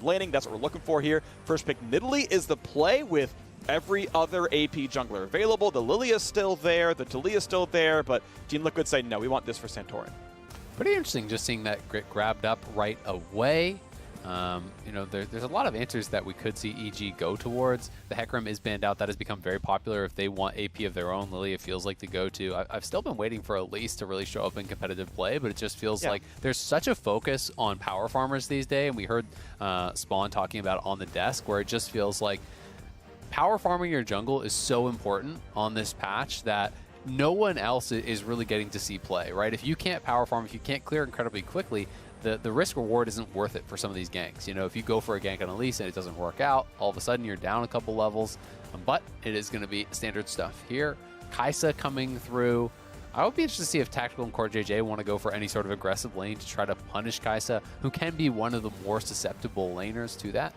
competitive laning. That's what we're looking for here. First pick Nidalee is the play with every other AP jungler available. The Lillia is still there, the Talia is still there, but Team Liquid say, no, we want this for Santorin. Pretty interesting just seeing that Grit grabbed up right away. You know, there's a lot of answers that we could see EG go towards. The Hecarim is banned out. That has become very popular. If they want AP of their own, Lillia feels like the go-to. I've still been waiting for Elise to really show up in competitive play, but it just feels like there's such a focus on power farmers these days, and we heard Spawn talking about it on the desk, where it just feels like power farming your jungle is so important on this patch that no one else is really getting to see play, right? If you can't power farm, if you can't clear incredibly quickly, the risk reward isn't worth it for some of these ganks. You know, if you go for a gank on Elise and it doesn't work out, all of a sudden you're down a couple levels, but it is going to be standard stuff here. Kaisa coming through. I would be interested to see if Tactical and CoreJJ want to go for any sort of aggressive lane to try to punish Kaisa, who can be one of the more susceptible laners to that.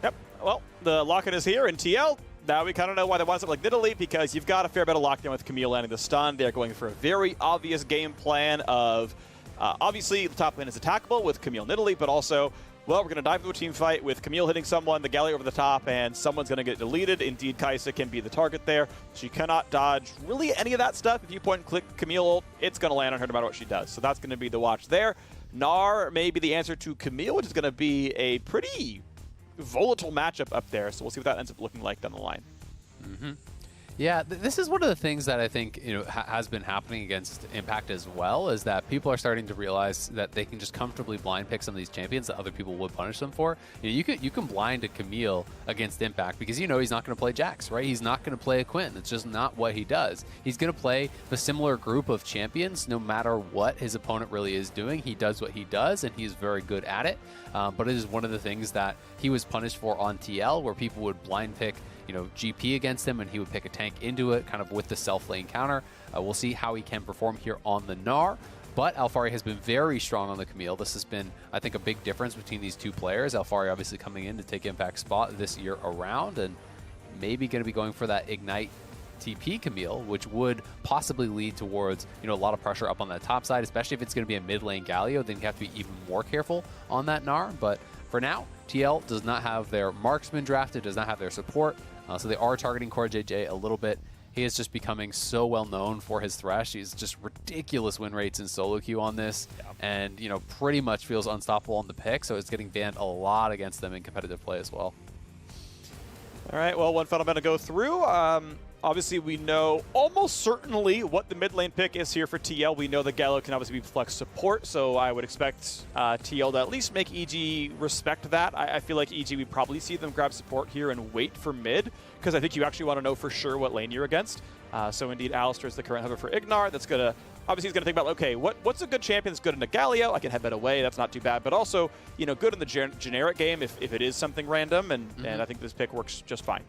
Yep. Well, the lock-in is here in TL. Now we kind of know why they want something like Nidalee, because you've got a fair bit of lockdown with Camille landing the stun. They're going for a very obvious game plan of, obviously, the top lane is attackable with Camille Nidalee, but also, well, we're going to dive into a team fight with Camille hitting someone, the Galio over the top, and someone's going to get deleted. Indeed, Kaisa can be the target there. She cannot dodge really any of that stuff. If you point and click Camille ult, it's going to land on her no matter what she does. So that's going to be the watch there. Gnar may be the answer to Camille, which is going to be a pretty volatile matchup up there, so we'll see what that ends up looking like down the line. Yeah, this is one of the things that I think has been happening against Impact as well, is that people are starting to realize that they can just comfortably blind pick some of these champions that other people would punish them for. You know, you can blind a Camille against Impact because you know he's not going to play Jax, right? He's not going to play a Quinn. It's just not what he does. He's going to play a similar group of champions no matter what his opponent really is doing. He does what he does, and he's very good at it. But it is one of the things that he was punished for on TL, where people would blind pick, you know, GP against him, and he would pick a tank into it, kind of with the self-lane counter. We'll see how he can perform here on the Gnar. But Alphari has been very strong on the Camille. This has been, I think, a big difference between these two players. Alphari obviously coming in to take Impact's spot this year around, and maybe going to be going for that Ignite TP Camille, which would possibly lead towards, you know, a lot of pressure up on that top side, especially if it's going to be a mid lane Galio. Then you have to be even more careful on that Gnar. But for now, TL does not have their marksman drafted, does not have their support, so they are targeting CoreJJ a little bit. He is just becoming so well known for his Thresh. He's just ridiculous win rates in solo queue on this, and you know, pretty much feels unstoppable on the pick, so it's getting banned a lot against them in competitive play as well. All right, well, one final to go through. Obviously, we know almost certainly what the mid lane pick is here for TL. We know that Galio can obviously be flex support, so I would expect TL to at least make EG respect that. I feel like EG, we probably see them grab support here and wait for mid, because I think you actually want to know for sure what lane you're against. So indeed, Alistar is the current hover for Ignar. That's going to, obviously he's going to think about, okay, what's a good champion that's good in a Galio? I can headbutt away, that's not too bad. But also, you know, good in the generic game if it is something random, and I think this pick works just fine.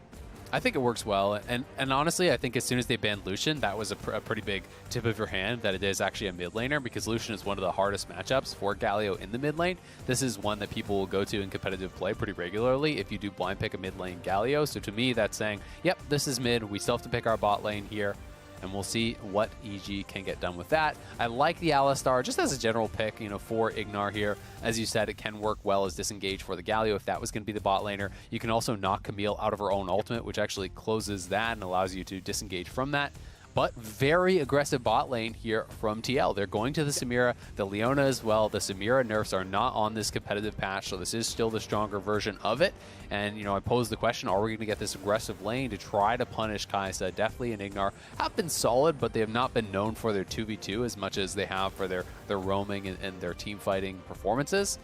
I think it works well, and honestly, I think as soon as they banned Lucian, that was a pretty big tip of your hand that it is actually a mid laner, because Lucian is one of the hardest matchups for Galio in the mid lane. This is one that people will go to in competitive play pretty regularly if you do blind pick a mid lane Galio. So to me, that's saying, yep, this is mid. We still have to pick our bot lane here, and we'll see what EG can get done with that. I like the Alistar just as a general pick, you know, for Ignar here. As you said, it can work well as disengage for the Galio if that was going to be the bot laner. You can also knock Camille out of her own ultimate, which actually closes that and allows you to disengage from that. But very aggressive bot lane here from TL. They're going to the Samira, the Leona as well. The Samira nerfs are not on this competitive patch, so this is still the stronger version of it. And, you know, I posed the question, are we going to get this aggressive lane to try to punish Kaisa? Deftly and Ignar have been solid, but they have not been known for their 2v2 as much as they have for their roaming and their team fighting performances.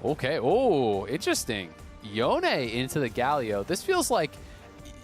Okay, oh, interesting. Yone into the Galio. This feels like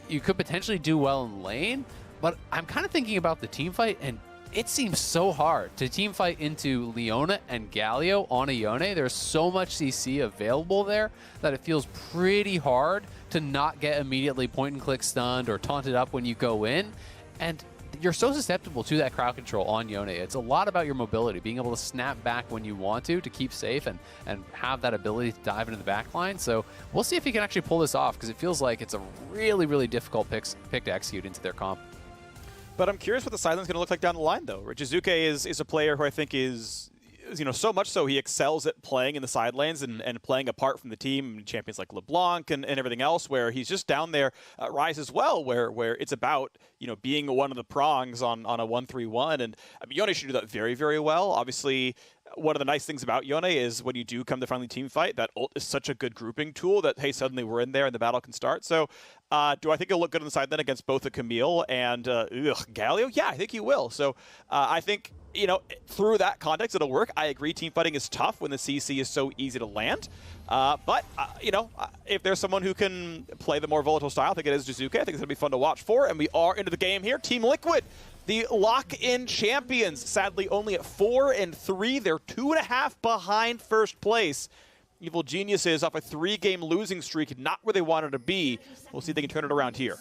you could potentially do well in lane, but I'm kind of thinking about the team fight, and it seems so hard to team fight into Leona and Galio on a Yone. There's so much CC available there that it feels pretty hard to not get immediately point and click stunned or taunted up when you go in. And you're so susceptible to that crowd control on Yone. It's a lot about your mobility, being able to snap back when you want to keep safe and have that ability to dive into the back line. So we'll see if he can actually pull this off, because it feels like it's a really, really difficult pick to execute into their comp. But I'm curious what the sideline is going to look like down the line, though. Jiizuke is a player who I think is so much so he excels at playing in the side lanes and playing apart from the team. Champions like LeBlanc and everything else, where he's just down there. Rise as well, where it's about being one of the prongs on a 1-3-1, and I mean, Yone should do that very, very well. Obviously, one of the nice things about Yone is when you do come to friendly team fight, that ult is such a good grouping tool that, hey, suddenly we're in there and the battle can start. So do I think he'll look good on the side then against both the Camille and Galio? Yeah, I think he will. So I think, through that context, it'll work. I agree team fighting is tough when the CC is so easy to land. But if there's someone who can play the more volatile style, I think it is Jiizuke. I think it's going to be fun to watch for. And we are into the game here. Team Liquid, the lock-in champions, sadly only at 4-3. They're 2.5 behind first place. Evil Geniuses off a 3-game losing streak, not where they wanted to be. We'll see if they can turn it around here.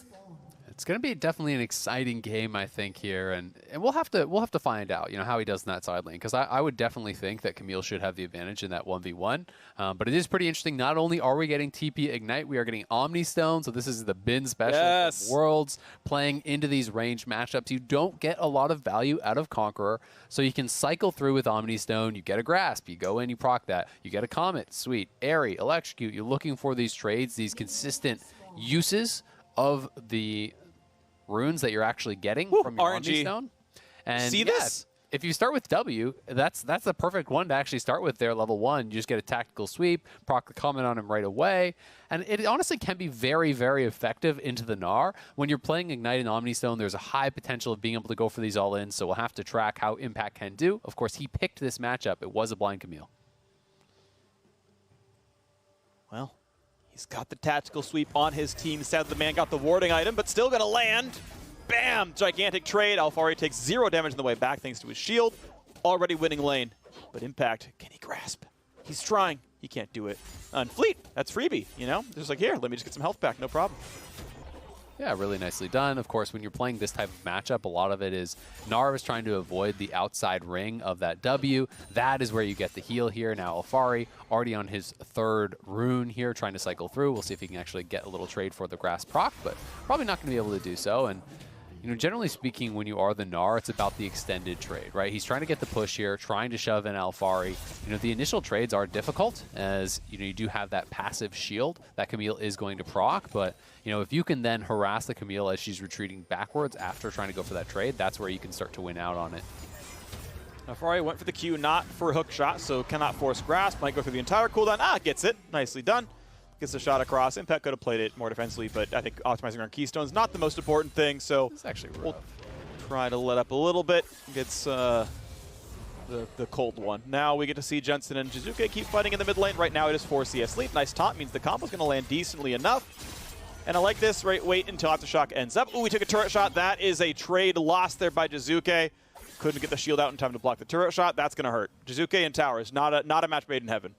It's going to be definitely an exciting game, I think, here, and we'll have to find out, how he does in that side lane, because I would definitely think that Camille should have the advantage in that 1v1. But it is pretty interesting. Not only are we getting TP Ignite, we are getting Omni Stone. So this is the bin special. Yes. Worlds playing into these ranged matchups. You don't get a lot of value out of Conqueror, so you can cycle through with Omni Stone. You get a Grasp, you go in, you proc that. You get a Comet, sweet. Airy, Electrocute. You're looking for these trades, these consistent uses of the runes that you're actually getting from your Omni Stone. And see this? If you start with W, that's the perfect one to actually start with there, level 1. You just get a tactical sweep, proc the comment on him right away. And it honestly can be very, very effective into the Gnar. When you're playing Ignite and Omni Stone, there's a high potential of being able to go for these all-ins, so we'll have to track how Impact can do. Of course, he picked this matchup. It was a blind Camille. Well, he's got the tactical sweep on his team. Sadly, the man got the warding item, but still going to land. Bam! Gigantic trade. Alphari takes 0 damage on the way back thanks to his shield. Already winning lane. But Impact, can he grasp? He's trying. He can't do it. And Fleet, that's freebie, Just like, here, let me just get some health back. No problem. Yeah, really nicely done. Of course, when you're playing this type of matchup, a lot of it is Gnar is trying to avoid the outside ring of that W. That is where you get the heal here. Now Alphari already on his 3rd rune here, trying to cycle through. We'll see if he can actually get a little trade for the Grasp proc, but probably not going to be able to do so. And generally speaking, when you are the Gnar, it's about the extended trade, right? He's trying to get the push here, trying to shove in Alphari. The initial trades are difficult as, you do have that passive shield that Camille is going to proc, but, if you can then harass the Camille as she's retreating backwards after trying to go for that trade, that's where you can start to win out on it. Alphari went for the Q, not for a hook shot, so cannot force Grasp. Might go through the entire cooldown. Gets it. Nicely done. Gets the shot across. Impact could have played it more defensively, but I think optimizing around Keystone is not the most important thing, so it's actually rough. We'll try to let up a little bit. Gets the cold one. Now we get to see Jensen and Jiizuke keep fighting in the mid lane. Right now it is 4 CS lead. Nice taunt means the combo's going to land decently enough. And I like this, right? Wait until Aftershock ends up. Ooh, we took a turret shot. That is a trade lost there by Jiizuke. Couldn't get the shield out in time to block the turret shot. That's going to hurt. Jiizuke and Tower is not a match made in heaven.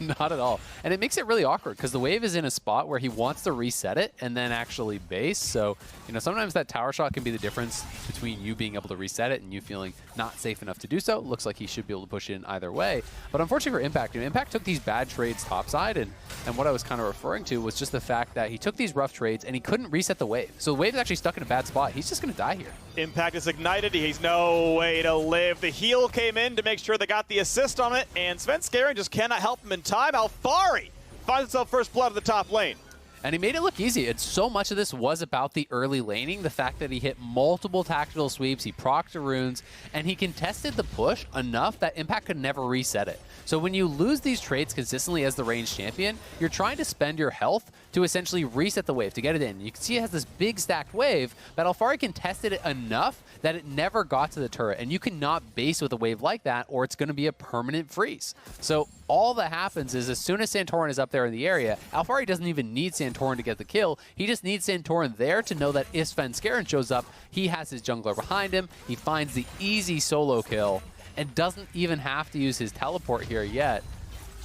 Not at all. And it makes it really awkward because the wave is in a spot where he wants to reset it and then actually base. So, sometimes that tower shot can be the difference between you being able to reset it and you feeling not safe enough to do so. Looks like he should be able to push in either way. But unfortunately for Impact, Impact took these bad trades topside, and what I was kind of referring to was just the fact that he took these rough trades and he couldn't reset the wave. So the wave is actually stuck in a bad spot. He's just going to die here. Impact is ignited. He's no way to live. The heal came in to make sure they got the assist on it, and Svenskeren just cannot help him in time. Alphari finds himself first blood of the top lane. And he made it look easy. And so much of this was about the early laning, the fact that he hit multiple tactical sweeps, he procced the runes, and he contested the push enough that Impact could never reset it. So when you lose these trades consistently as the ranged champion, you're trying to spend your health to essentially reset the wave, to get it in. You can see it has this big stacked wave, but Alphari contested it enough that it never got to the turret, and you cannot base with a wave like that or it's going to be a permanent freeze. So all that happens is as soon as Santorin is up there in the area, Alphari doesn't even need Santorin to get the kill. He just needs Santorin there to know that if Svenskeren shows up, he has his jungler behind him. He finds the easy solo kill and doesn't even have to use his teleport here yet.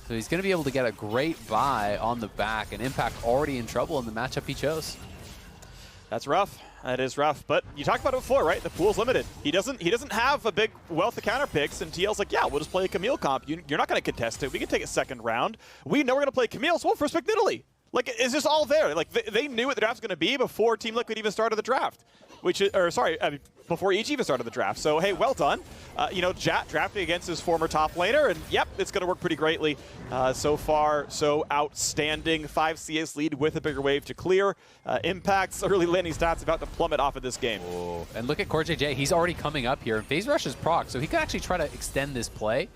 So he's going to be able to get a great buy on the back, and Impact already in trouble in the matchup he chose. That's rough. That is rough. But you talked about it before, right? The pool's limited. He doesn't have a big wealth of counter picks, and TL's like, yeah, we'll just play a Camille comp. You're not going to contest it. We can take a second round. We know we're going to play Camille, so we'll first pick Nidalee. Like, it's just all there. Like, they knew what the draft's going to be before Team Liquid even started the draft. which is, or sorry, before each even started the draft. So, hey, well done. You know, Jat drafting against his former top laner, and yep, it's going to work pretty greatly. So far, so outstanding. 5 CS lead with a bigger wave to clear. Impact's early landing stats about to plummet off of this game. Whoa. And look at CoreJJ. He's already coming up here. Phase Rush is proc, so he could actually try to extend this play.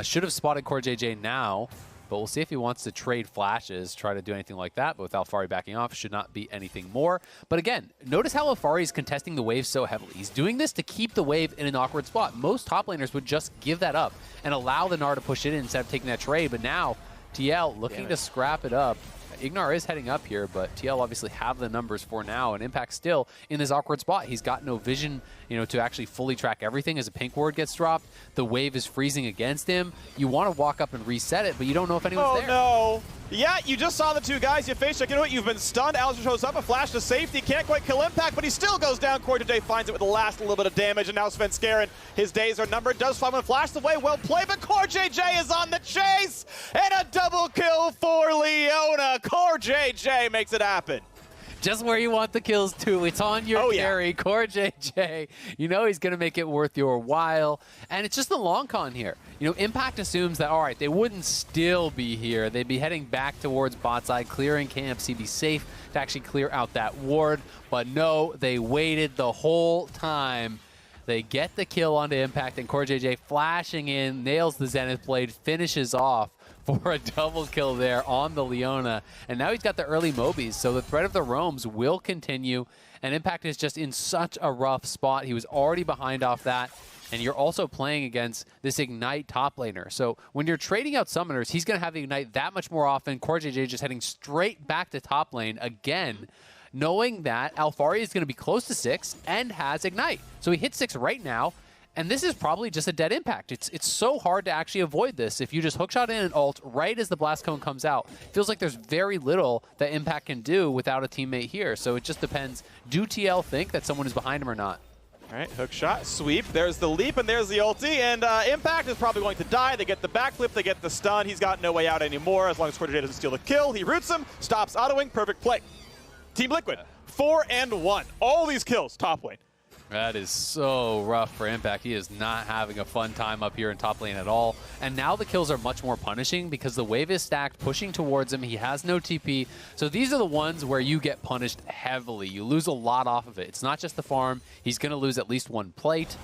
Should have spotted CoreJJ now, but we'll see if he wants to trade flashes, try to do anything like that. But with Alphari backing off, should not be anything more. But again, notice how Alphari is contesting the wave so heavily. He's doing this to keep the wave in an awkward spot. Most top laners would just give that up and allow the Gnar to push it in instead of taking that trade. But now, TL looking to scrap it up. Ignar is heading up here, but TL obviously have the numbers for now, and Impact still in this awkward spot. He's got no vision, you know, to actually fully track everything as a pink ward gets dropped. The wave is freezing against him. You want to walk up and reset it, but you don't know if anyone's there. Oh, no. Yeah, you just saw the two guys. You face check into it. You've been stunned. Alistar shows up, a flash to safety. Can't quite kill Impact, but he still goes down. CoreJJ finds it with the last little bit of damage, and now Svenskeren, his days are numbered. Does find one flash away. Well played, but CoreJJ is on the chase, and a double kill for Leona. CoreJJ makes it happen. Just where you want the kills too. It's on your carry, CoreJJ. You know he's going to make it worth your while. And it's just the long con here. You know, Impact assumes that, all right, they wouldn't still be here. They'd be heading back towards bot side, clearing camps. He'd be safe to actually clear out that ward. But no, they waited the whole time. They get the kill onto Impact, and CoreJJ flashing in, nails the Zenith Blade, finishes off for a double kill there on the Leona. And now he's got the early Mobies, so the threat of the roams will continue. And Impact is just in such a rough spot. He was already behind off that. And you're also playing against this Ignite top laner. So when you're trading out summoners, he's going to have the Ignite that much more often. CoreJJ just heading straight back to top lane again, knowing that Alphari is going to be close to 6 and has Ignite. So he hits 6 right now. And this is probably just a dead Impact. It's so hard to actually avoid this. If you just hookshot in an ult right as the blast cone comes out, it feels like there's very little that Impact can do without a teammate here. So it just depends. Do TL think that someone is behind him or not? All right, hook shot, sweep. There's the leap, and there's the ulti, and Impact is probably going to die. They get the backflip, they get the stun. He's got no way out anymore as long as CoreJJ doesn't steal the kill. He roots him, stops autoing, perfect play. Team Liquid, 4 and 1. All these kills, top lane. That is so rough for Impact. He is not having a fun time up here in top lane at all. And now the kills are much more punishing because the wave is stacked, pushing towards him. He has no TP. So these are the ones where you get punished heavily. You lose a lot off of it. It's not just the farm. He's going to lose at least 1 plate,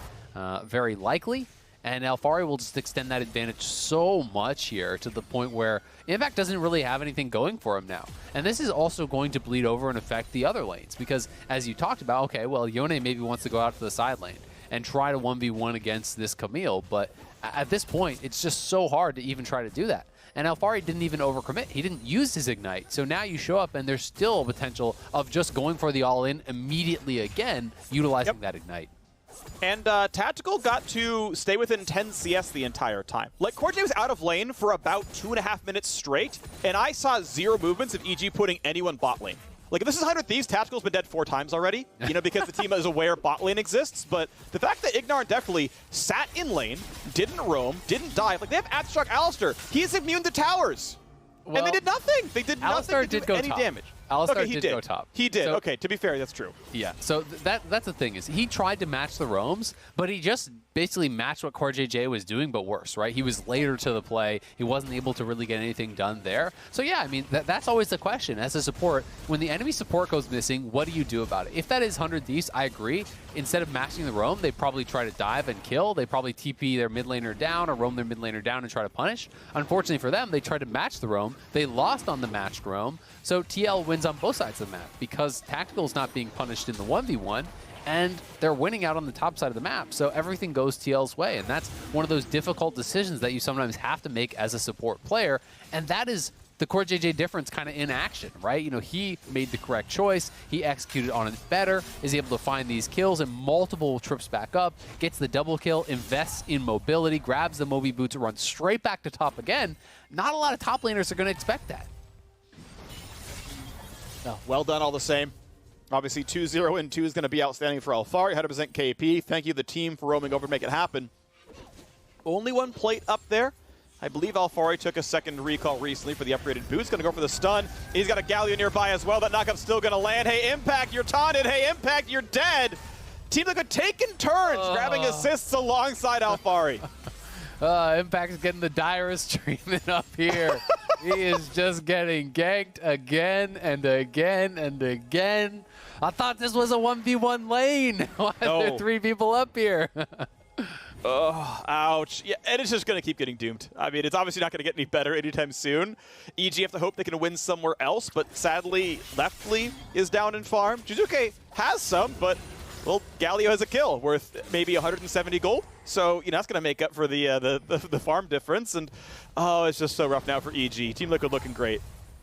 very likely. And Alphari will just extend that advantage so much here to the point where Impact doesn't really have anything going for him now. And this is also going to bleed over and affect the other lanes because, as you talked about, okay, well, Yone maybe wants to go out to the side lane and try to 1v1 against this Camille, but at this point, it's just so hard to even try to do that. And Alphari didn't even overcommit. He didn't use his Ignite. So now you show up and there's still a potential of just going for the all-in immediately again, utilizing that Ignite. And Tactical got to stay within 10 CS the entire time. Like, CoreJJ was out of lane for about 2.5 minutes straight, and I saw 0 movements of EG putting anyone bot lane. Like, if this is 100 Thieves, Tactical's been dead 4 times already, you know, because the team is aware bot lane exists. But the fact that Ignar and Deftly sat in lane, didn't roam, didn't dive, like, they have Abstract Alistar. He's immune to towers. Well, and they did nothing. They did nothing to do any damage. Alistar did go top. He did. So, okay, to be fair, that's true. Yeah, so that's the thing is he tried to match the roams, but he just basically matched what CoreJJ was doing, but worse, right? He was later to the play. He wasn't able to really get anything done there. So yeah, I mean, that's always the question. As a support, when the enemy support goes missing, what do you do about it? If that is 100 Thieves, I agree. Instead of matching the roam, they probably try to dive and kill. They probably TP their mid laner down or roam their mid laner down and try to punish. Unfortunately for them, they tried to match the roam. They lost on the matched roam. So TL wins on both sides of the map because Tactical is not being punished in the 1v1. And they're winning out on the top side of the map. So everything goes TL's way. And that's one of those difficult decisions that you sometimes have to make as a support player. And that is the CoreJJ difference kind of in action, right? You know, he made the correct choice. He executed on it better, is able to find these kills and multiple trips back up, gets the double kill, invests in mobility, grabs the Moby boots, runs straight back to top again. Not a lot of top laners are going to expect that. No, well done all the same. Obviously, 2-0 and 2 is going to be outstanding for Alphari. 100% KP. Thank you, the team, for roaming over to make it happen. Only 1 plate up there. I believe Alphari took a second recall recently for the upgraded boots. Going to go for the stun. He's got a Galio nearby as well. That knockup's still going to land. Hey, Impact, you're taunted. Hey, Impact, you're dead. Team Liquid taking turns, grabbing assists alongside Alphari. Impact's getting the direst treatment up here. He is just getting ganked again and again and again. I thought this was a 1v1 lane. Why are there 3 people up here? Oh, ouch. Yeah, and it's just going to keep getting doomed. I mean, it's obviously not going to get any better anytime soon. EG have to hope they can win somewhere else, but sadly, Deftly is down in farm. Jiizuke has some, but, well, Galio has a kill worth maybe 170 gold. So, you know, that's going to make up for the farm difference. And, oh, it's just so rough now for EG. Team Liquid looking great.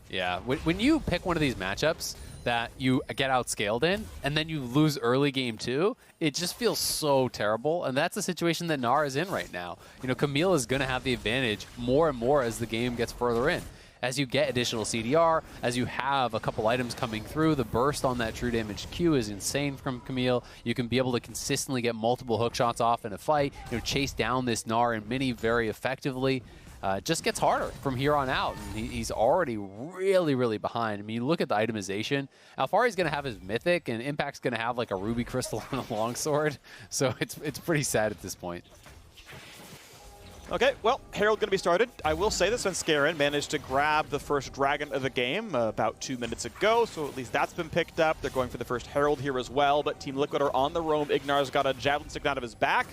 Yeah, when you pick one of these matchups that you get outscaled in, and then you lose early game 2, it just feels so terrible, and that's the situation that Gnar is in right now. You know, Camille is going to have the advantage more and more as the game gets further in. As you get additional CDR, as you have a couple items coming through, the burst on that true damage Q is insane from Camille. You can be able to consistently get multiple hook shots off in a fight, you know, chase down this Gnar and mini very effectively. It just gets harder from here on out, and he's already really, really behind. I mean, you look at the itemization. Alphari's going to have his Mythic, and Impact's going to have like a Ruby Crystal and a Longsword, so it's pretty sad at this point. Okay, well, Herald going to be started. I will say that Svenskeren managed to grab the first Dragon of the game about 2 minutes ago, so at least that's been picked up. They're going for the first Herald here as well, but Team Liquid are on the roam. Ignar's got a Javelin stick out of his back.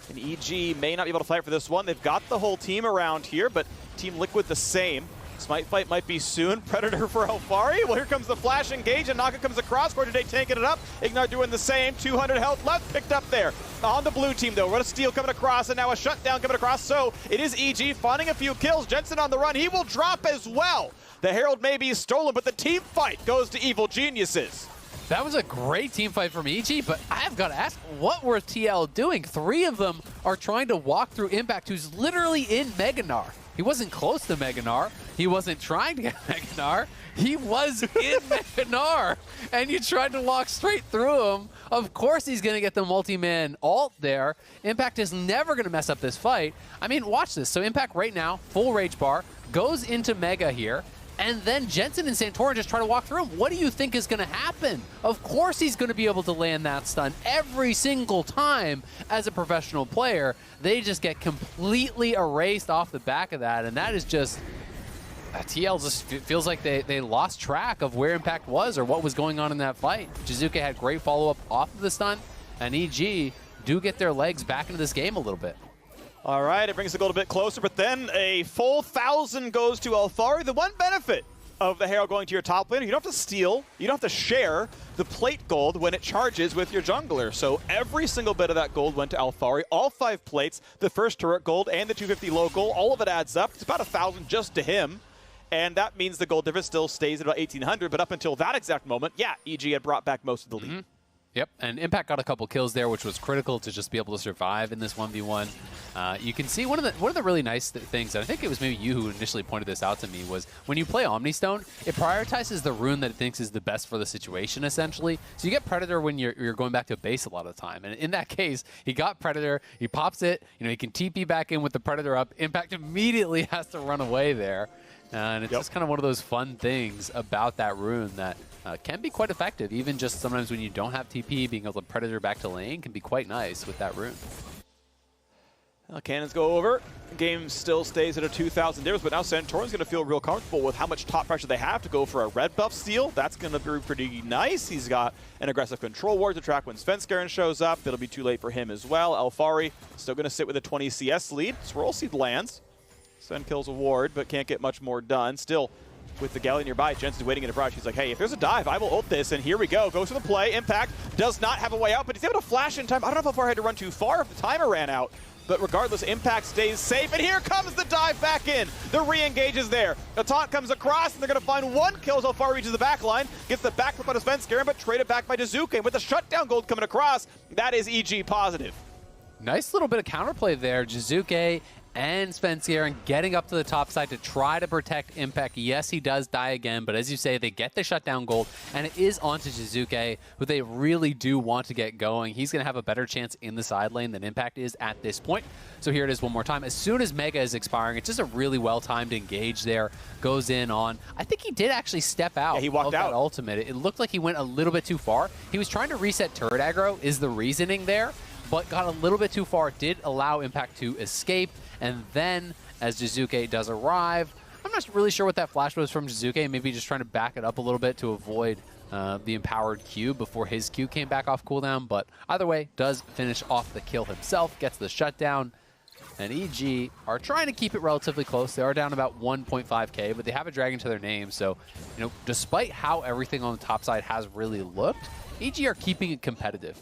And EG may not be able to fight for this one. They've got the whole team around here, but Team Liquid the same. Smite fight might be soon. Predator for Alphari. Well, here comes the flash engage, and Naka comes across. CoreJJ tanking it up. Ignar doing the same. 200 health left, picked up there. On the blue team, though. What a steal coming across, and now a shutdown coming across. So it is EG finding a few kills. Jensen on the run. He will drop as well. The Herald may be stolen, but the team fight goes to Evil Geniuses. That was a great team fight from EG, but I have got to ask, what were TL doing? 3 of them are trying to walk through Impact, who's literally in Mega Gnar. He wasn't close to Mega Gnar. He wasn't trying to get Mega Gnar. He was in Mega Gnar, and you tried to walk straight through him. Of course he's going to get the multi-man ult there. Impact is never going to mess up this fight. I mean, watch this. So Impact right now, full rage bar, goes into Mega here. And then Jensen and Santorin just try to walk through him. What do you think is going to happen? Of course he's going to be able to land that stun every single time as a professional player. They just get completely erased off the back of that, and that is just... TL just feels like they lost track of where Impact was or what was going on in that fight. Jiizuke had great follow-up off of the stun, and EG do get their legs back into this game a little bit. All right, it brings the gold a bit closer, but then a full 1,000 goes to Alphari. The one benefit of the Herald going to your top laner, you don't have to steal, you don't have to share the plate gold when it charges with your jungler. So every single bit of that gold went to Alphari, all 5 plates, the first turret gold and the 250 local, all of it adds up. It's about 1,000 just to him. And that means the gold difference still stays at about 1,800, but up until that exact moment, yeah, EG had brought back most of the lead. Yep, and Impact got a couple kills there, which was critical to just be able to survive in this 1v1. You can see one of the really nice things, and I think it was maybe you who initially pointed this out to me, was when you play Omnistone, it prioritizes the rune that it thinks is the best for the situation, essentially. So you get Predator when you're going back to base a lot of the time, and in that case, he got Predator, he pops it, you know, he can TP back in with the Predator up. Impact immediately has to run away there, and it's just kind of one of those fun things about that rune that can be quite effective. Even just sometimes when you don't have TP, being able to Predator back to lane can be quite nice with that rune. Cannons go over. Game still stays at a 2,000 difference, but now Santorin's going to feel real comfortable with how much top pressure they have to go for a red buff steal. That's going to be pretty nice. He's got an aggressive control ward to track when Svenskeren shows up. It'll be too late for him as well. Alphari still going to sit with a 20 CS lead. Swirl Seed lands. Sven kills a ward, but can't get much more done. Still, with the Galio nearby, Jensen's waiting in a barrage. He's like, hey, if there's a dive, I will ult this, and here we go. Goes for the play. Impact does not have a way out, but he's able to flash in time. I don't know if Alphari had to run too far, if the timer ran out, but regardless, Impact stays safe, and here comes the dive back in. The re-engage is there. The taunt comes across, and they're going to find 1 kill as Alphari reaches the back line, gets the backflip out of Svenskeren, but traded back by Jiizuke, and with the shutdown gold coming across, that is EG positive. Nice little bit of counterplay there. Jiizuke And Svenskeren getting up to the top side to try to protect Impact. Yes, he does die again, but as you say, they get the shutdown gold, and it is onto Jiizuke, who they really do want to get going. He's going to have a better chance in the side lane than Impact is at this point. So here it is one more time. As soon as Mega is expiring, it's just a really well-timed engage there. Goes in on... I think he did actually step out. Yeah, he walked out. That ultimate. It looked like he went a little bit too far. He was trying to reset turret aggro, is the reasoning there, but got a little bit too far. Did allow Impact to escape. And then, as Jiizuke does arrive, I'm not really sure what that flash was from Jiizuke, maybe just trying to back it up a little bit to avoid the empowered Q before his Q came back off cooldown. But either way, does finish off the kill himself, gets the shutdown. And EG are trying to keep it relatively close. They are down about 1.5k, but they have a dragon to their name. So, you know, despite how everything on the top side has really looked, EG are keeping it competitive.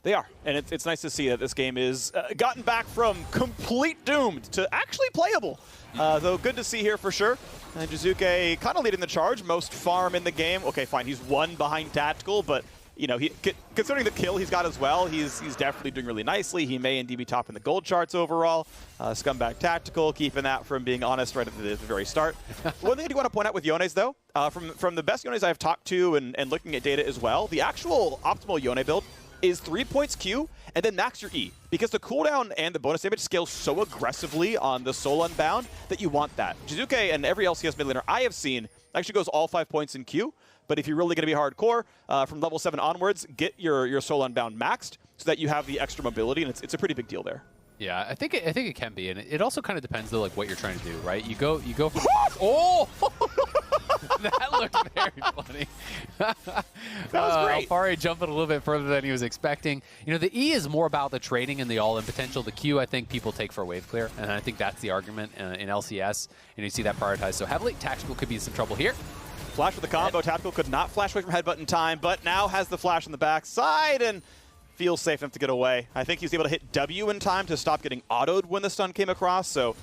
They are, and it's nice to see that this game is gotten back from complete doomed to actually playable. Though good to see here for sure. Jiizuke kind of leading the charge, most farm in the game. Okay, fine, he's one behind Tactical, but you know, considering the kill he's got as well, he's definitely doing really nicely. He may indeed be top in the gold charts overall. Scumbag Tactical, keeping that from being honest right at the very start. One thing I do want to point out with Yone's though, from the best Yone's I've talked to and looking at data as well, the actual optimal Yone build is 3 points Q, and then max your E. Because the cooldown and the bonus damage scale so aggressively on the Soul Unbound that you want that. Jiizuke and every LCS mid laner I have seen actually goes all 5 points in Q, but if you're really going to be hardcore, from level 7 onwards, get your Soul Unbound maxed so that you have the extra mobility, and it's a pretty big deal there. Yeah, I think it can be, and it also kind of depends though, like what you're trying to do, right? You go from oh, that looked very funny. That was great. Alphari jumping a little bit further than he was expecting. You know, the E is more about the trading and the all-in potential. The Q, I think people take for wave clear, and I think that's the argument in LCS. And you see that prioritized so heavily. Tactical could be in some trouble here. Flash with the combo. Tactical could not flash away from headbutt in time, but now has the flash on the backside and feels safe enough to get away. I think he's able to hit W in time to stop getting autoed when the stun came across, so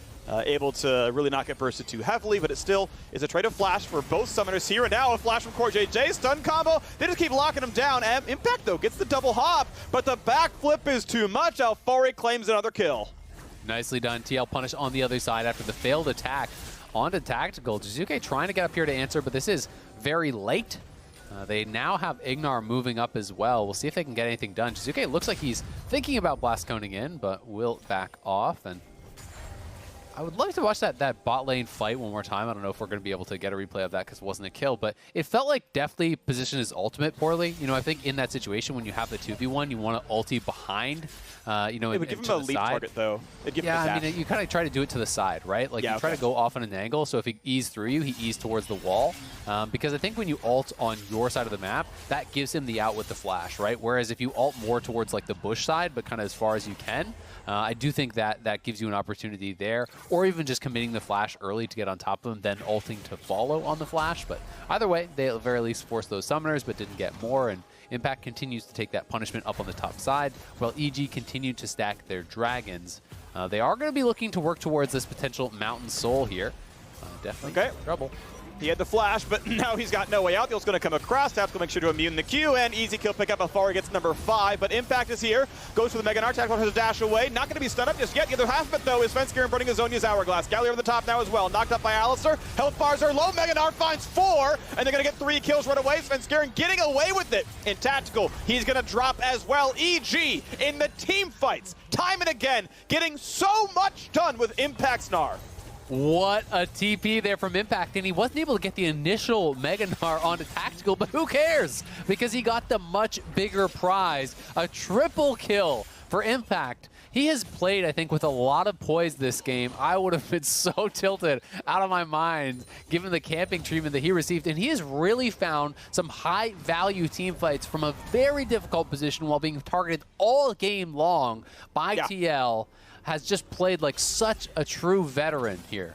able to really not get bursted too heavily, but it still is a trade of flash for both summoners here. And now a flash from CoreJJ, stun combo. They just keep locking him down. Impact, though, gets the double hop, but the backflip is too much. Alphari claims another kill. Nicely done. TL punish on the other side after the failed attack onto Tactical. Jiizuke trying to get up here to answer, but this is very late. They now have Ignar moving up as well. We'll see if they can get anything done. Jiizuke looks like he's thinking about blast coning in, but will back off. And I would love to watch that bot lane fight one more time. I don't know if we're going to be able to get a replay of that because it wasn't a kill, but it felt like Deftly positioned his ultimate poorly. You know, I think in that situation when you have the 2v1, you want to ulti behind, you know, it would give him a leap target, though. It'd give him a I mean, you kind of try to do it to the side, right? Like, you try to go off on an angle, so if he ease through you, he ease towards the wall. Because I think when you ult on your side of the map, that gives him the out with the flash, right? Whereas if you ult more towards, like, the bush side, but kind of as far as you can, I do think that gives you an opportunity there, or even just committing the flash early to get on top of him, then ulting to follow on the flash. But either way, they at the very least forced those summoners, but didn't get more, and Impact continues to take that punishment up on the top side, while EG continued to stack their dragons. They are going to be looking to work towards this potential Mountain Soul here. Definitely in trouble. He had the flash, but now he's got no way out. The ult's going to come across. Tactical make sure to immune the Q, and easy kill pick up. Alphari gets number 5, but Impact is here. Goes for the Gnar. Tactical has a dash away. Not going to be stunned up just yet. The other half of it, though, is Svenskeren burning his Zonya's Hourglass. Galio on the top now as well. Knocked up by Alistar. Health bars are low. Gnar finds 4, and they're going to get 3 kills right away. Svenskeren getting away with it. In Tactical, he's going to drop as well. EG in the team fights, time and again, getting so much done with Impact's Gnar. What a TP there from Impact, and he wasn't able to get the initial Gnar onto Tactical, but who cares? Because he got the much bigger prize, a triple kill for Impact. He has played, I think, with a lot of poise this game. I would have been so tilted out of my mind given the camping treatment that he received, and he has really found some high-value team fights from a very difficult position while being targeted all game long by TL. Has just played like such a true veteran here.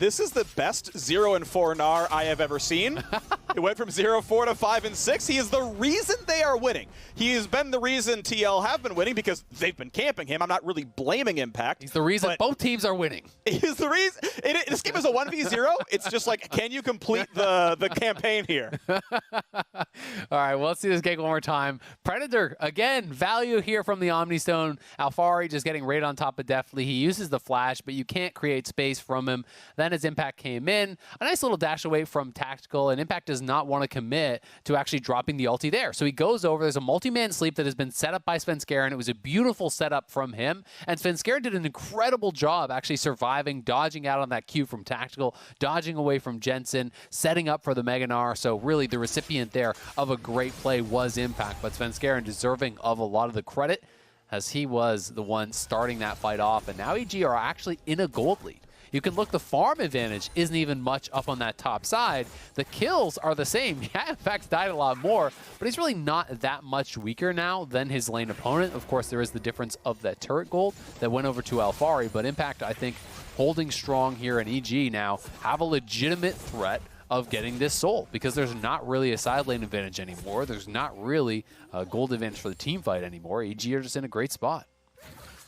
this is the best 0-4 Gnar I have ever seen. It went from 0-4 to 5-6. He is the reason they are winning. He has been the reason TL have been winning because they've been camping him. I'm not really blaming Impact. He's the reason both teams are winning. He's the reason. This game is a 1v0. It's just like, can you complete the campaign here? All right, well, let's see this game one more time. Predator, again, value here from the Omnistone. Alphari just getting right on top of Deftly. He uses the flash, but you can't create space from him. Then as Impact came in, a nice little dash away from Tactical, and Impact does not want to commit to actually dropping the ulti there. So he goes over. There's a multi-man sleep that has been set up by Svenskeren. It was a beautiful setup from him, and Svenskeren did an incredible job actually surviving, dodging out on that Q from Tactical, dodging away from Jensen, setting up for the Mega Gnar. So really the recipient there of a great play was Impact, but Svenskeren deserving of a lot of the credit as he was the one starting that fight off, and now EG are actually in a gold lead. You can look, the farm advantage isn't even much up on that top side. The kills are the same. Yeah, Impact's died a lot more, but he's really not that much weaker now than his lane opponent. Of course, there is the difference of that turret gold that went over to Alphari, but Impact, I think, holding strong here, and EG now have a legitimate threat of getting this soul, because there's not really a side lane advantage anymore. There's not really a gold advantage for the team fight anymore. EG are just in a great spot.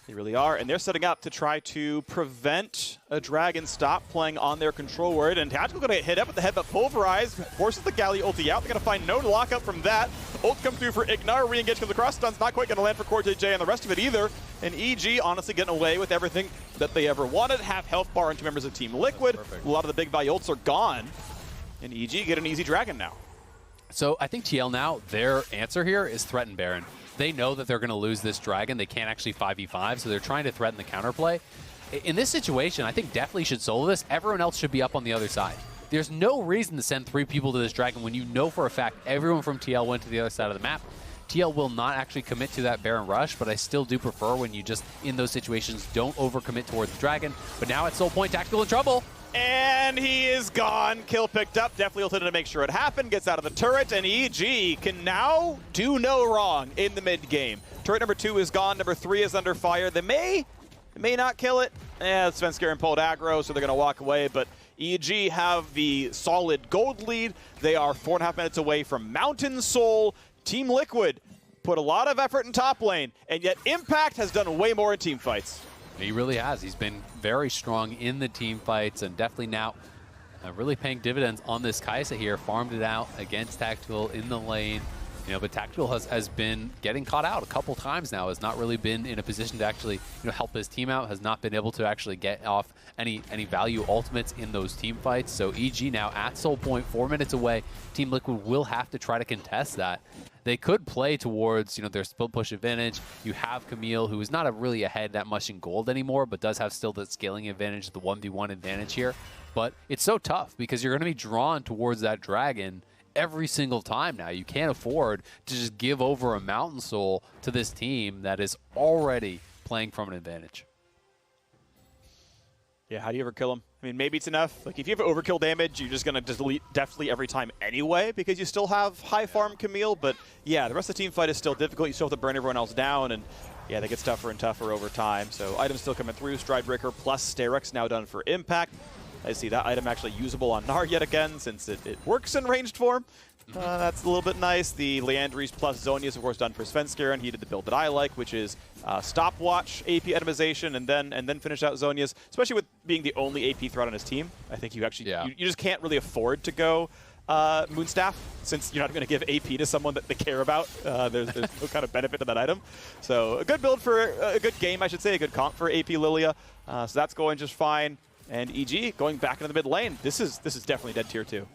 They really are, and they're setting up to try to prevent a Dragon stop playing on their control word, and Tactical going to get hit up with the headbutt pulverize, forces the Galio ulti out. They're going to find no lockup from that. Ult comes through for Ignar, re-engage comes across, stun's not quite going to land for CoreJJ and the rest of it either, and EG honestly getting away with everything that they ever wanted. Half health bar into members of Team Liquid. A lot of the big value ults are gone, and EG get an easy Dragon now. So I think TL now, their answer here is threaten Baron. They know that they're going to lose this Dragon. They can't actually 5v5, so they're trying to threaten the counterplay. In this situation, I think Deftly should solo this. Everyone else should be up on the other side. There's no reason to send 3 people to this Dragon when you know for a fact everyone from TL went to the other side of the map. TL will not actually commit to that Baron rush, but I still do prefer when you just, in those situations, don't overcommit towards the Dragon. But now at Soul Point, Tactical in trouble. And he is gone. Kill picked up. Definitely ulted to make sure it happened. Gets out of the turret, and EG can now do no wrong in the mid game. Turret number 2 is gone. Number 3 is under fire. They may not kill it. Svenskeren pulled aggro, so they're going to walk away. But EG have the solid gold lead. They are 4.5 minutes away from Mountain Soul. Team Liquid put a lot of effort in top lane, and yet Impact has done way more in team fights. He really has. He's been very strong in the team fights, and definitely now really paying dividends on this Kaisa here. Farmed it out against Tactical in the lane. But Tactical has been getting caught out a couple times now, has not really been in a position to actually help his team out, has not been able to actually get off any value ultimates in those team fights. So EG now at Soul Point, 4 minutes away. Team Liquid will have to try to contest that. They could play towards their split push advantage. You have Camille, who is not really ahead that much in gold anymore, but does have still the scaling advantage, the 1v1 advantage here. But it's so tough because you're going to be drawn towards that Dragon every single time now. You can't afford to just give over a Mountain Soul to this team that is already playing from an advantage. Yeah, how do you ever kill him? I mean, maybe it's enough. Like, if you have overkill damage, you're just going to delete Deftly every time anyway because you still have high farm Camille. But, yeah, the rest of the team fight is still difficult. You still have to burn everyone else down. And, yeah, that gets tougher and tougher over time. So, items still coming through. Stridebreaker plus Sterex now done for Impact. I see that item actually usable on Gnar yet again since it works in ranged form. That's a little bit nice. The Leandries plus Zonia's, of course, done for Svenskeren. He did the build that I like, which is stopwatch AP itemization and then finish out Zonia's, especially with being the only AP threat on his team. I think you actually you just can't really afford to go Moonstaff since you're not going to give AP to someone that they care about. There's no kind of benefit to that item. So a good build for a good game, I should say, a good comp for AP Lillia. So that's going just fine. And EG going back into the mid lane. This is definitely dead tier 2.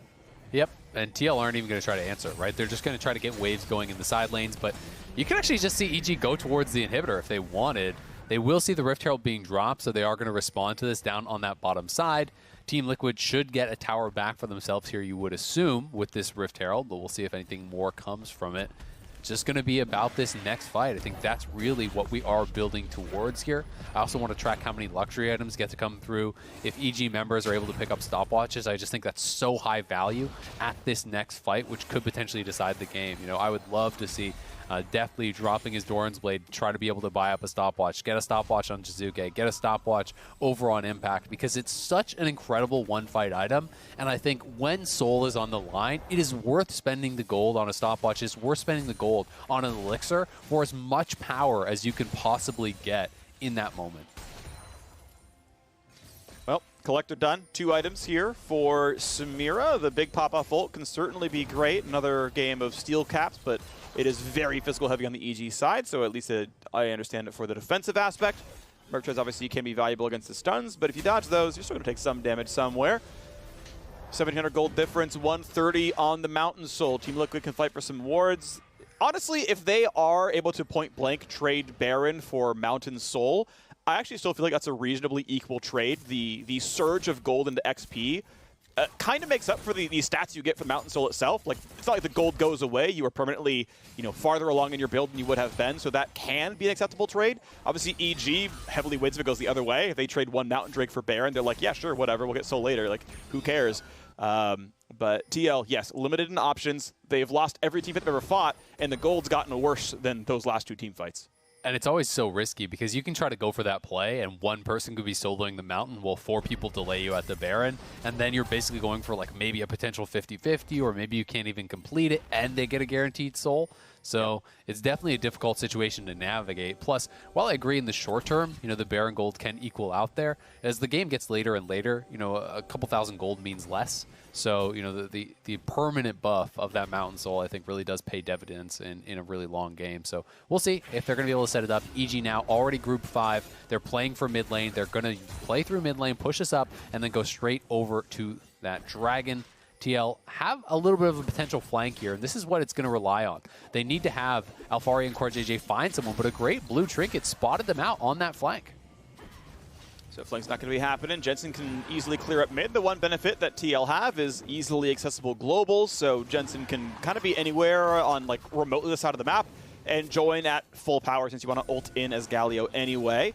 Yep, and TL aren't even going to try to answer, right? They're just going to try to get waves going in the side lanes, but you can actually just see EG go towards the inhibitor if they wanted. They will see the Rift Herald being dropped, so they are going to respond to this down on that bottom side. Team Liquid should get a tower back for themselves here, you would assume, with this Rift Herald, but we'll see if anything more comes from it. Just going to be about this next fight. I think that's really what we are building towards here. I also want to track how many luxury items get to come through. If EG members are able to pick up stopwatches, I just think that's so high value at this next fight, which could potentially decide the game. I would love to see Deftly dropping his Doran's Blade, try to be able to buy up a stopwatch, get a stopwatch on Jiizuke, get a stopwatch over on Impact, because it's such an incredible one-fight item. And I think when Soul is on the line, it is worth spending the gold on a stopwatch. It's worth spending the gold on an elixir for as much power as you can possibly get in that moment. Well, Collector done. 2 items here for Samira. The big pop-off ult can certainly be great. Another game of steel caps, but it is very physical heavy on the EG side, so at least I understand it for the defensive aspect. Merc Treads obviously can be valuable against the stuns, but if you dodge those, you're still going to take some damage somewhere. 1700 gold difference, 130 on the Mountain Soul. Team Liquid can fight for some wards. Honestly, if they are able to point-blank trade Baron for Mountain Soul, I actually still feel like that's a reasonably equal trade. The surge of gold into XP kind of makes up for the stats you get from Mountain Soul itself. Like, it's not like the gold goes away. You are permanently, farther along in your build than you would have been, so that can be an acceptable trade. Obviously, EG heavily wins if it goes the other way. If they trade 1 Mountain Drake for Baron, they're like, yeah, sure, whatever, we'll get Soul later. Like, who cares? But TL, yes, limited in options. They've lost every team fight they've ever fought, and the gold's gotten worse than those last 2 team fights. And it's always so risky because you can try to go for that play and one person could be soloing the Mountain while 4 people delay you at the Baron. And then you're basically going for like maybe a potential 50-50, or maybe you can't even complete it and they get a guaranteed soul. So it's definitely a difficult situation to navigate. Plus, while I agree in the short term, the Baron gold can equal out there, as the game gets later and later, a couple thousand gold means less. So, the permanent buff of that Mountain Soul, I think, really does pay dividends in a really long game. So we'll see if they're going to be able to set it up. EG now already group 5. They're playing for mid lane. They're going to play through mid lane, push us up, and then go straight over to that Dragon. TL have a little bit of a potential flank here, and this is what it's going to rely on. They need to have Alphari and CoreJJ find someone, but a great blue trinket spotted them out on that flank. So flank's not going to be happening. Jensen can easily clear up mid. The one benefit that TL have is easily accessible globals, so Jensen can kind of be anywhere on like remotely the side of the map and join at full power since you want to ult in as Galio anyway.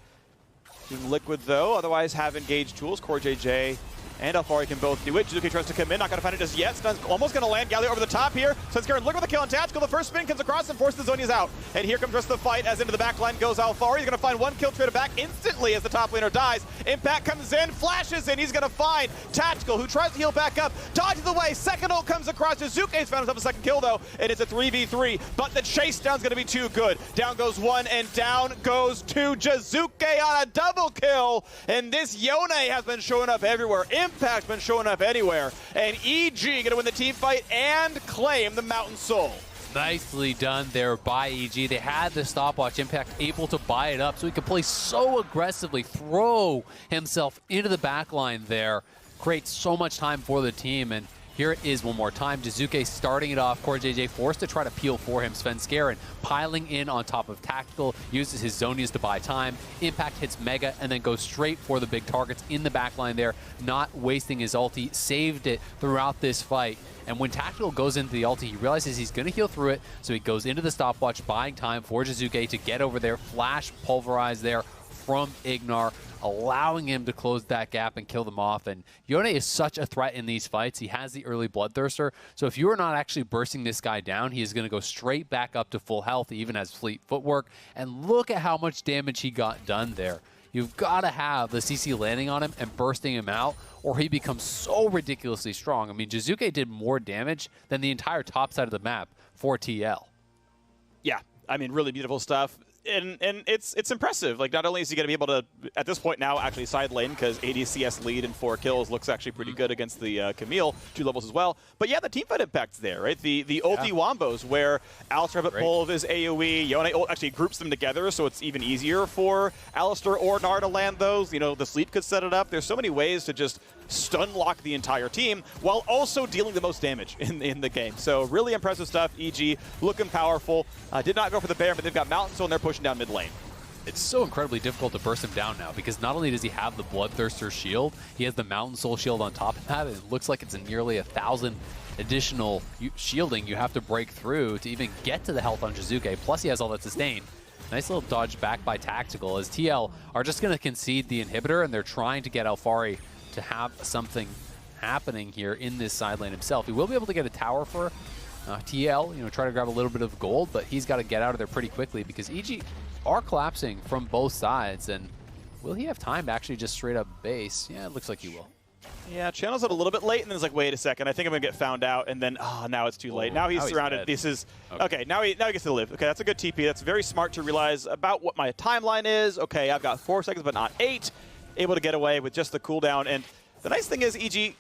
Team Liquid, though, otherwise have engaged tools. CoreJJ and Alphari can both do it. Jiizuke tries to come in, not going to find it just yet. Stun's almost going to land. Galio over the top here. Svenskeren looking for the kill on Tactical. The first spin comes across and forces the Zonias out. And here comes the rest of the fight as into the back line goes Alphari. He's going to find 1 kill, trade it back instantly as the top laner dies. Impact comes in, flashes in. He's going to find Tactical, who tries to heal back up. Dodges the way. Second ult comes across. Jiizuke's found himself a second kill, though. And it's a 3v3. But the chase down's going to be too good. Down goes 1 and down goes 2. Jiizuke on a double kill. And this Yone has been showing up everywhere. Impact's been showing up anywhere, and EG gonna win the team fight and claim the Mountain Soul. Nicely done there by EG. They had the stopwatch. Impact able to buy it up so he could play so aggressively, throw himself into the back line there, create so much time for the team. And here it is one more time. Jiizuke starting it off. CoreJJ forced to try to peel for him. Svenskeren piling in on top of Tactical, uses his Zonias to buy time. Impact hits Mega and then goes straight for the big targets in the backline there, not wasting his ulti. Saved it throughout this fight. And when Tactical goes into the ulti, he realizes he's going to heal through it, so he goes into the stopwatch, buying time for Jiizuke to get over there. Flash pulverize there from Ignar, allowing him to close that gap and kill them off. And Yone is such a threat in these fights. He has the early Bloodthirster, so if you are not actually bursting this guy down, he is going to go straight back up to full health. He even has fleet footwork. And look at how much damage he got done there. You've got to have the CC landing on him and bursting him out, or he becomes so ridiculously strong. I mean, Jiizuke did more damage than the entire top side of the map for TL. Yeah, I mean, really beautiful stuff. And it's impressive. Like, not only is he going to be able to, at this point now, actually side lane, because ADCS lead in 4 kills looks actually pretty good against the Camille, 2 levels as well. But yeah, the teamfight impact's there, right? The ulti wombos, where Alistar pull of his AoE, Yone ult actually groups them together, so it's even easier for Alistar or Gnar to land those. The sleep could set it up. There's so many ways to just stun lock the entire team while also dealing the most damage in the game. So really impressive stuff. EG looking powerful. Did not go for the Baron, but they've got Mountain Soul and they're pushing down mid lane. It's so incredibly difficult to burst him down now, because not only does he have the Bloodthirster shield, he has the Mountain Soul shield on top of that. It looks like it's nearly 1,000 additional shielding you have to break through to even get to the health on Jiizuke. Plus he has all that sustain. Nice little dodge back by Tactical, as TL are just going to concede the inhibitor, and they're trying to get Alphari to have something happening here in this side lane himself. He will be able to get a tower for TL, try to grab a little bit of gold, but he's got to get out of there pretty quickly because EG are collapsing from both sides. And will he have time to actually just straight up base? Yeah, it looks like he will. Yeah, channels it a little bit late, and then it's like, wait a second, I think I'm going to get found out, and then, now it's too late. Now he's surrounded. This is, okay, now he gets to live. Okay, that's a good TP. That's very smart to realize about what my timeline is. Okay, I've got 4 seconds, but not 8. Able to get away with just the cooldown. And the nice thing is, EG,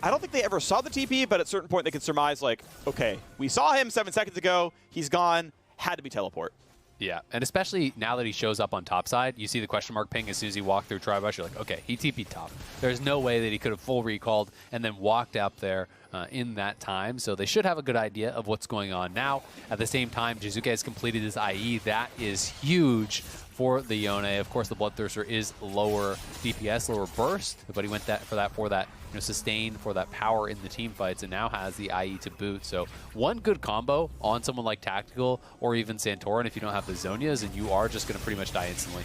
I don't think they ever saw the TP, but at a certain point they can surmise, like, okay, we saw him 7 seconds ago, he's gone, had to be teleport. Yeah, and especially now that he shows up on top side, you see the question mark ping as soon as he walked through Tribush, you're like, okay, he TP'd top. There's no way that he could have full recalled and then walked up there in that time, so they should have a good idea of what's going on now. At the same time, Jiizuke has completed his IE. That is huge for the Yone. Of course, the Bloodthirster is lower DPS, lower burst, but he went for that sustain, for that power in the team fights, and now has the IE to boot. So one good combo on someone like Tactical or even Santorin if you don't have the Zhonyas, and you are just going to pretty much die instantly.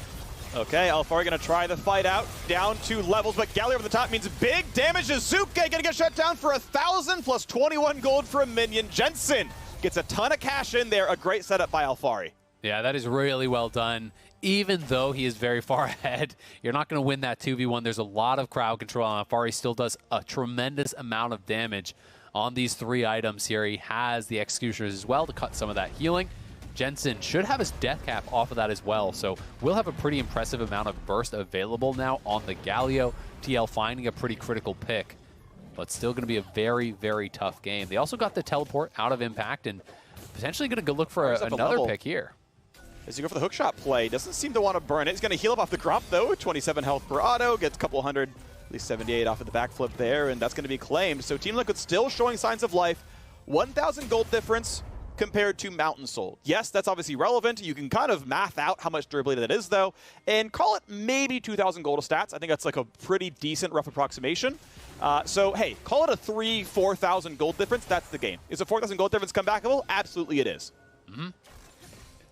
Okay, Alphari going to try the fight out, down 2 levels, but Galio over the top means big damage. Jiizuke going to get shut down for 1,000 plus 21 gold for a minion. Jensen gets a ton of cash in there. A great setup by Alphari. Yeah, that is really well done. Even though he is very far ahead, you're not going to win that 2v1. There's a lot of crowd control, and Alphari still does a tremendous amount of damage on these 3 items here. He has the executioners as well to cut some of that healing. Jensen should have his death cap off of that as well, so we'll have a pretty impressive amount of burst available now on the Galio. TL finding a pretty critical pick, but still going to be a very, very tough game. They also got the teleport out of Impact and potentially going to go look for another pick here. As you go for the hookshot play, doesn't seem to want to burn it. He's going to heal up off the Grump, though. 27 health per auto, gets a couple hundred, at least 78 off of the backflip there, and that's going to be claimed. So Team Liquid still showing signs of life. 1,000 gold difference compared to Mountain Soul. Yes, that's obviously relevant. You can kind of math out how much durability that is, though, and call it maybe 2,000 gold of stats. I think that's like a pretty decent rough approximation. So, hey, call it a 3,000 to 4,000 gold difference. That's the game. Is a 4,000 gold difference comebackable? Absolutely it is. Mm-hmm.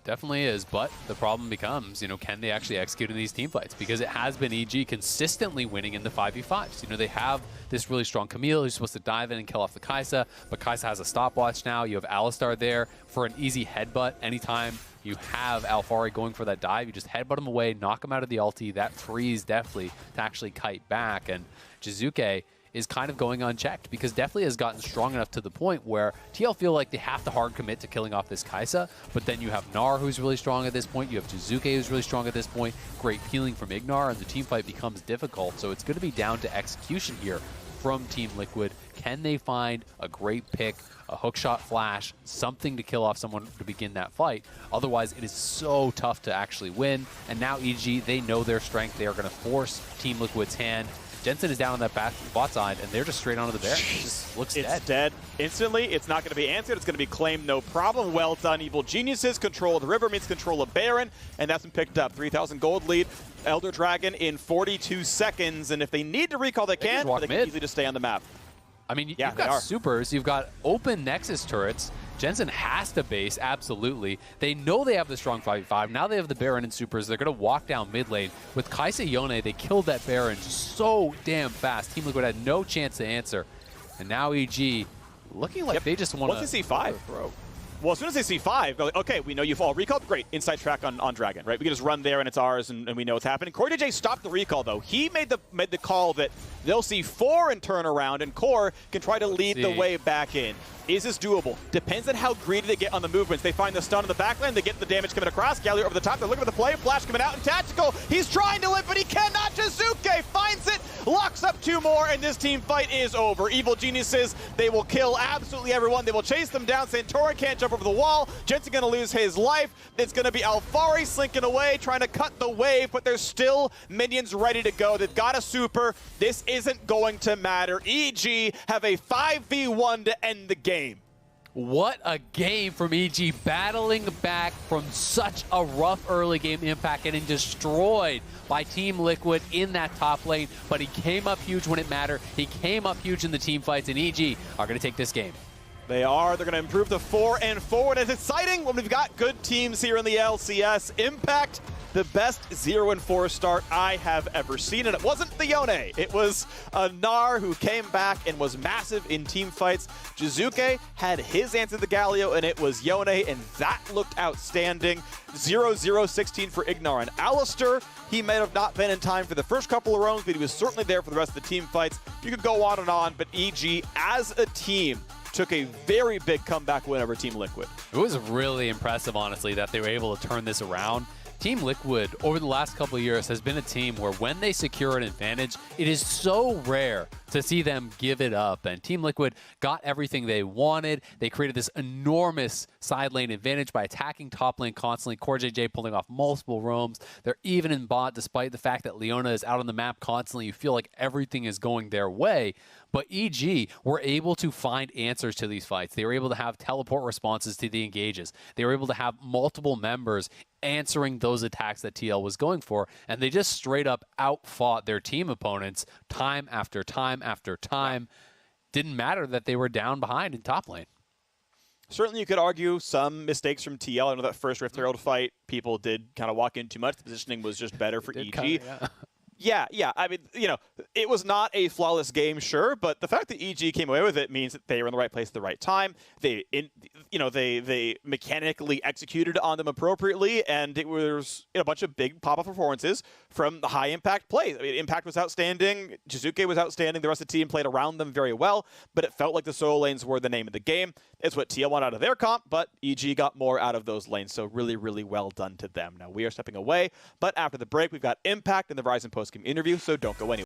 Definitely is, but the problem becomes, can they actually execute in these team fights? Because it has been EG consistently winning in the 5v5s. They have this really strong Camille who's supposed to dive in and kill off the Kaisa, but Kaisa has a stopwatch now. You have Alistar there for an easy headbutt. Anytime you have Alphari going for that dive, you just headbutt him away, knock him out of the ulti. That frees Deftly to actually kite back, and Jiizuke is kind of going unchecked because Deftly has gotten strong enough to the point where TL feel like they have to hard commit to killing off this Kaisa, but then you have Gnar who's really strong at this point, you have Jiizuke who's really strong at this point, great healing from Ignar, and the team fight becomes difficult. So it's going to be down to execution here from Team Liquid. Can they find a great pick, a hookshot flash, something to kill off someone to begin that fight? Otherwise, it is so tough to actually win. And now EG, they know their strength. They are going to force Team Liquid's hand. Jensen is down on that bot side, and they're just straight onto the Baron. It just looks dead. It's dead instantly. It's not going to be answered. It's going to be claimed, no problem. Well done, Evil Geniuses. Control of the river means control of Baron, and that's been picked up. 3,000 gold lead. Elder Dragon in 42 seconds, and if they need to recall, they can, but they can easily just stay on the map. I mean, you've got supers, you've got open Nexus turrets. Jensen has to base, absolutely. They know they have the strong 5v5. Now they have the Baron and supers. They're going to walk down mid lane. With Kaisa Yone, they killed that Baron so damn fast. Team Liquid had no chance to answer. And now EG looking like they just want to... Once they see 5, well, as soon as they see 5, they're like, okay, we know you've all recalled. Great, inside track on Dragon, right? We can just run there and it's ours and we know what's happening. CoreJJ stopped the recall, though. He made the call that they'll see 4 and turn around, and Core can try to lead the way back in. Is this doable? Depends on how greedy they get on the movements. They find the stun in the backline, they get the damage coming across. Galio over the top, they're looking for the play. Flash coming out and Tactical. He's trying to live, but he cannot. Jiizuke finds it, locks up 2 more, and this team fight is over. Evil Geniuses, they will kill absolutely everyone. They will chase them down. Santorin can't jump over the wall. Jensen gonna lose his life. It's gonna be Alphari slinking away, trying to cut the wave, but there's still minions ready to go. They've got a super. This isn't going to matter. EG have a 5v1 to end the game. What a game from EG, battling back from such a rough early game impact, getting destroyed by Team Liquid in that top lane, but he came up huge when it mattered. He came up huge in the team fights, and EG are going to take this game. They are. They're going to improve to 4-4, and it's exciting when we've got good teams here in the LCS. Impact the best 0-4 start I have ever seen, and it wasn't the Yone. It was a Gnar who came back and was massive in team fights. Jiizuke had his answer to the Galio, and it was Yone, and that looked outstanding. 0-0-16 for Ignar and Alistar. He may have not been in time for the first couple of rounds, but he was certainly there for the rest of the team fights. You could go on and on, but EG, as a team, took a very big comeback win over Team Liquid. It was really impressive, honestly, that they were able to turn this around. Team Liquid, over the last couple of years, has been a team where when they secure an advantage, it is so rare to see them give it up. And Team Liquid got everything they wanted. They created this enormous side lane advantage by attacking top lane constantly. CoreJJ pulling off multiple roams. They're even in bot, despite the fact that Leona is out on the map constantly. You feel like everything is going their way. But EG were able to find answers to these fights. They were able to have teleport responses to the engages. They were able to have multiple members answering those attacks that TL was going for, and they just straight up outfought their team opponents time after time after time. Didn't matter that they were down behind in top lane. Certainly you could argue some mistakes from TL. I know that first Rift Herald fight, people did kind of walk in too much. The positioning was just better for EG. Kinda, Yeah. I mean, it was not a flawless game, sure, but the fact that EG came away with it means that they were in the right place at the right time. They mechanically executed on them appropriately, and it was a bunch of big pop-up performances from the high-impact plays. I mean, Impact was outstanding. Jiizuke was outstanding. The rest of the team played around them very well, but it felt like the solo lanes were the name of the game. It's what TL wanted out of their comp, but EG got more out of those lanes, so really, really well done to them. Now, we are stepping away, but after the break, we've got Impact and the Verizon post-game interview, so don't go anywhere.